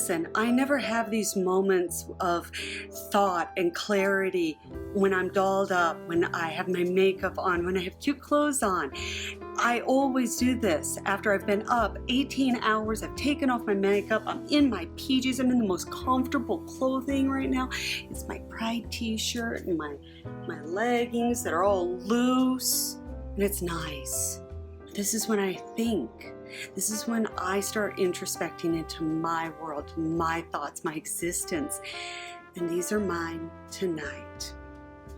listen, I never have these moments of thought and clarity when I'm dolled up, when I have my makeup on, when I have cute clothes on. I always do this after I've been up 18 hours, I've taken off my makeup, I'm in my PJs, I'm in the most comfortable clothing right now. It's my Pride t-shirt and my leggings that are all loose, and it's nice. This is when I think. This is when I start introspecting into my world, my thoughts, my existence. And these are mine tonight.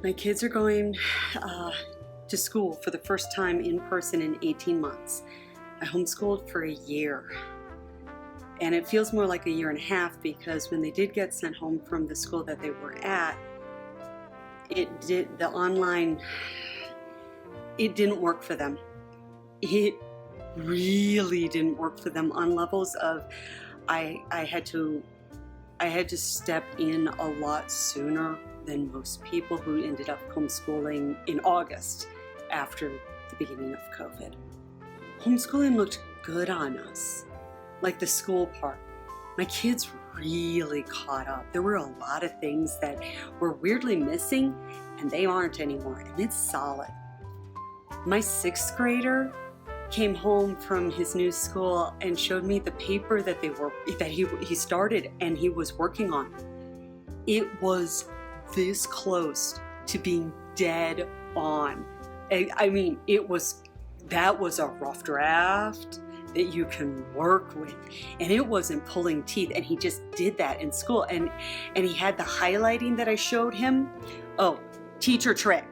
My kids are going to school for the first time in person in 18 months. I homeschooled for a year. And it feels more like a year and a half because when they did get sent home from the school that they were at, it didn't work for them. It really didn't work for them on levels of I had to step in a lot sooner than most people who ended up homeschooling in August after the beginning of COVID. Homeschooling looked good on us, like the school part. My kids really caught up. There were a lot of things that were weirdly missing, and they aren't anymore, and it's solid. My 6th grader came home from his new school and showed me the paper that he started and he was working on. It was this close to being dead on. I mean, that was a rough draft that you can work with, and it wasn't pulling teeth, and he just did that in school, and he had the highlighting that I showed him. Oh, teacher trick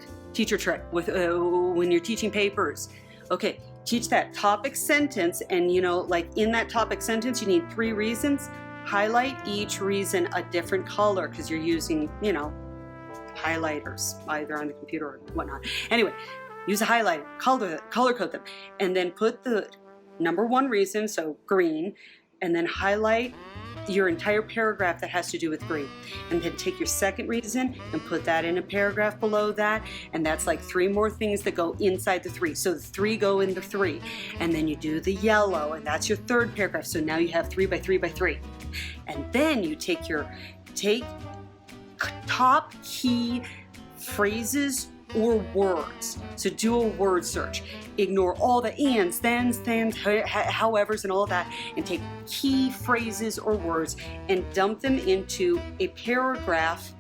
with when you're teaching papers. Okay, teach that topic sentence, and like in that topic sentence you need 3 reasons. Highlight each reason a different color because you're using highlighters either on the computer or whatnot. Anyway, use a highlighter, color code them, and then put the number 1 reason, so green, and then highlight your entire paragraph that has to do with green, and then take your 2nd reason and put that in a paragraph below that, and that's like 3 more things that go inside the 3, so the 3 go in the 3, and then you do the yellow, and that's your 3rd paragraph, so now you have 3 by 3 by 3, and then you take top key phrases or words. So do a word search. Ignore all the ands, thens, howevers, and all that, and take key phrases or words and dump them into a paragraph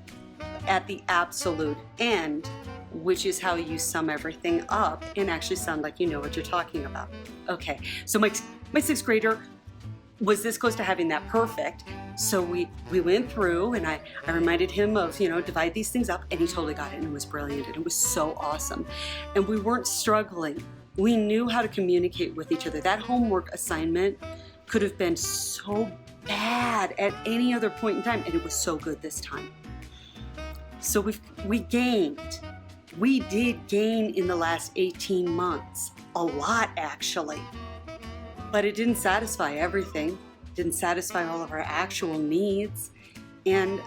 at the absolute end, which is how you sum everything up and actually sound like you know what you're talking about. Okay, so my 6th grader was this close to having that perfect. So we went through, and I reminded him of, divide these things up, and he totally got it, and it was brilliant, and it was so awesome. And we weren't struggling. We knew how to communicate with each other. That homework assignment could have been so bad at any other point in time, and it was so good this time. So we gained. We did gain in the last 18 months. A lot, actually. But it didn't satisfy everything. Didn't satisfy all of our actual needs. And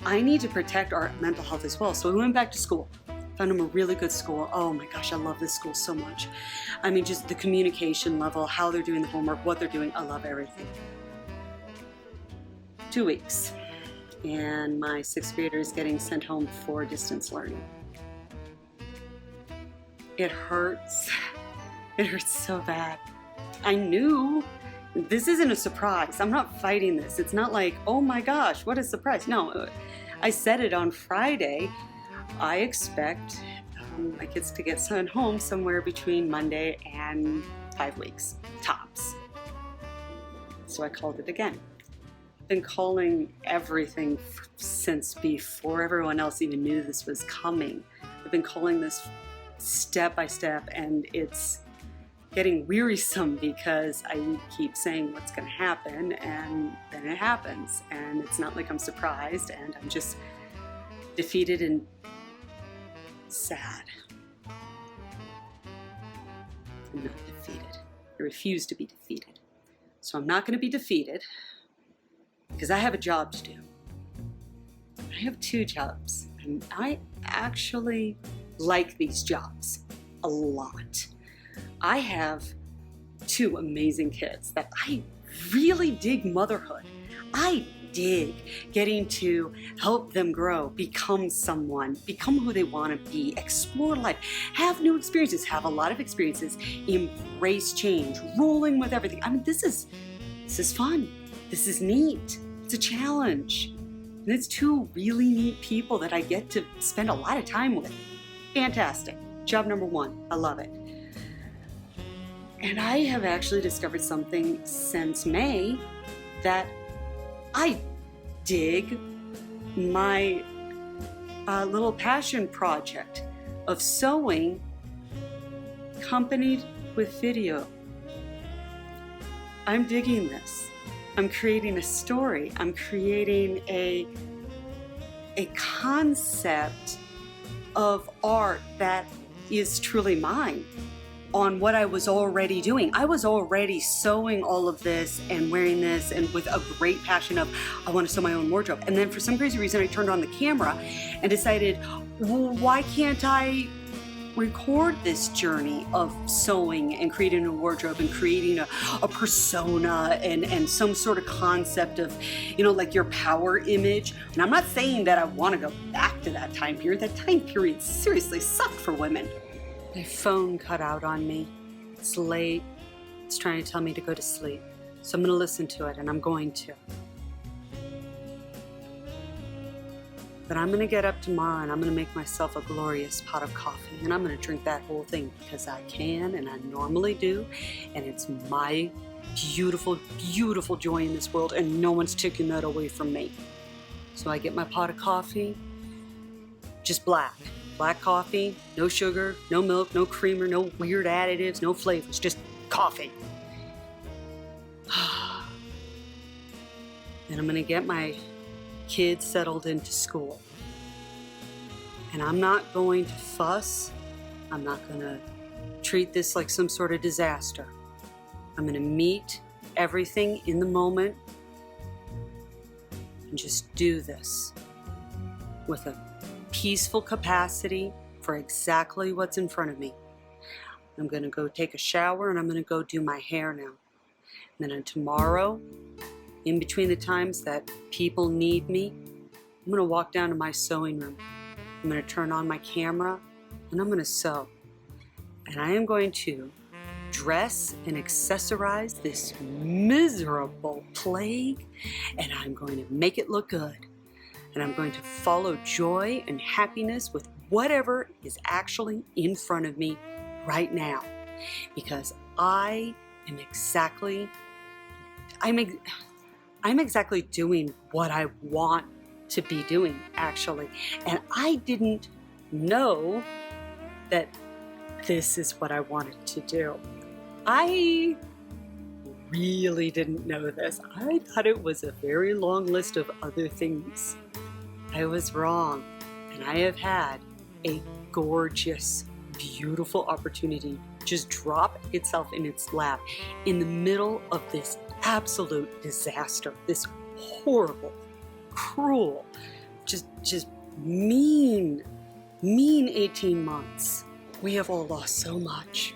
I need to protect our mental health as well. So we went back to school. Found him a really good school. Oh my gosh, I love this school so much. I mean, just the communication level, how they're doing the homework, what they're doing. I love everything. 2 weeks. And my 6th grader is getting sent home for distance learning. It hurts. It hurts so bad. I knew this isn't a surprise. I'm not fighting this. It's not like, oh my gosh, what a surprise. No, I said it on Friday. I expect my kids to get sent home somewhere between Monday and 5 weeks, tops. So I called it again. I've been calling everything since before everyone else even knew this was coming. I've been calling this step by step, and it's getting wearisome because I keep saying what's going to happen, and then it happens, and it's not like I'm surprised, and I'm just defeated and sad. I'm not defeated. I refuse to be defeated. So I'm not going to be defeated because I have a job to do. I have 2 jobs, and I actually like these jobs a lot. I have 2 amazing kids that I really dig motherhood. I dig getting to help them grow, become someone, become who they want to be, explore life, have new experiences, have a lot of experiences, embrace change, rolling with everything. I mean, this is fun. This is neat. It's a challenge. And it's two really neat people that I get to spend a lot of time with. Fantastic. Job number one. I love it. And I have actually discovered something since May that I dig my little passion project of sewing accompanied with video. I'm digging this. I'm creating a story. I'm creating a concept of art that is truly mine on what I was already doing. I was already sewing all of this and wearing this and with a great passion of, I want to sew my own wardrobe. And then for some crazy reason, I turned on the camera and decided, well, why can't I record this journey of sewing and creating a wardrobe and creating a persona and some sort of concept of, like your power image. And I'm not saying that I want to go back to that time period. That time period seriously sucked for women. My phone cut out on me. It's late. It's trying to tell me to go to sleep. So I'm going to listen to it, and I'm going to. But I'm going to get up tomorrow, and I'm going to make myself a glorious pot of coffee, and I'm going to drink that whole thing because I can, and I normally do, and it's my beautiful, beautiful joy in this world, and no one's taking that away from me. So I get my pot of coffee, just black coffee, no sugar, no milk, no creamer, no weird additives, no flavors, just coffee. And I'm going to get my kids settled into school. And I'm not going to fuss. I'm not going to treat this like some sort of disaster. I'm going to meet everything in the moment and just do this with a peaceful capacity for exactly what's in front of me. I'm going to go take a shower and I'm going to go do my hair now. And then tomorrow, in between the times that people need me, I'm going to walk down to my sewing room. I'm going to turn on my camera and I'm going to sew. And I am going to dress and accessorize this miserable plague, and I'm going to make it look good. And I'm going to follow joy and happiness with whatever is actually in front of me right now. Because I'm exactly doing what I want to be doing, actually. And I didn't know that this is what I wanted to do. I really didn't know this. I thought it was a very long list of other things. I was wrong, and I have had a gorgeous, beautiful opportunity just drop itself in its lap in the middle of this absolute disaster, this horrible, cruel, just mean 18 months. We have all lost so much.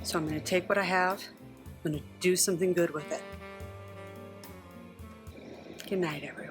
So I'm going to take what I have, I'm going to do something good with it. Good night, everyone.